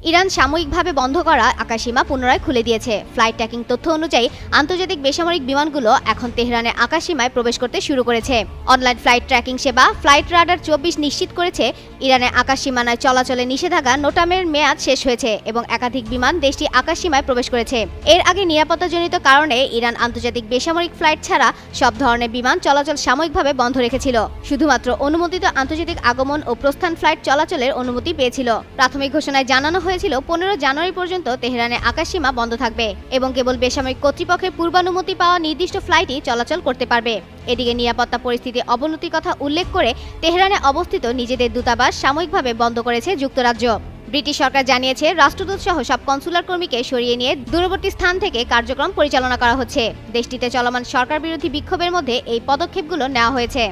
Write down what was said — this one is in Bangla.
ইরান সাময়িকভাবে বন্ধ করা আকাশসীমা পুনরায় খুলে দিয়েছে। ফ্লাইট ট্র্যাকিং তথ্য অনুযায়ী আন্তর্জাতিক বেসামরিক বিমানগুলো এখন তেহরানের আকাশসীমায় প্রবেশ করতে শুরু করেছে। অনলাইন ফ্লাইট ট্র্যাকিং সেবা ফ্লাইট রাডার ২৪ নিশ্চিত করেছে ইরানের আকাশসীমানায় চলাচলে নিষেধাজ্ঞা নোটামের মেয়াদ শেষ হয়েছে এবং একাধিক বিমান দেশটি আকাশসীমায় প্রবেশ করেছে। এর আগে নিরাপত্তাজনিত কারণে ইরান আন্তর্জাতিক বেসামরিক ফ্লাইট ছাড়া সব ধরনের বিমান চলাচল সাময়িকভাবে বন্ধ রেখেছিল। শুধুমাত্র অনুমোদিত আন্তর্জাতিক আগমন ও প্রস্থান ফ্লাইট চলাচলের অনুমতি পেয়েছিল। প্রাথমিক ঘোষণায় জানানো হয়েছিল ১৫ জানুয়ারি পর্যন্ত তেহরানের আকাশসীমা বন্ধ থাকবে এবং কেবল বেসামরিক কর্তৃপক্ষের পূর্বানুমতি পাওয়া নির্দিষ্ট ফ্লাইটই চলাচল করতে পারবে। এদিকে নিরাপত্তা পরিস্থিতি অবনতির কথা উল্লেখ করে তেহরানে অবস্থিত নিজেদের দূতাবাস সাময়িকভাবে বন্ধ করেছে যুক্তরাজ্য। ব্রিটিশ সরকার জানিয়েছে রাষ্ট্রদূত সহ সব কনসুলার কর্মীকে সরিয়ে নিয়ে দূরবর্তী স্থান থেকে কার্যক্রম পরিচালনা করা হচ্ছে। দেশটিতে চলমান সরকার বিরোধী বিক্ষোভের মধ্যে এই পদক্ষেপগুলো নেওয়া হয়েছে।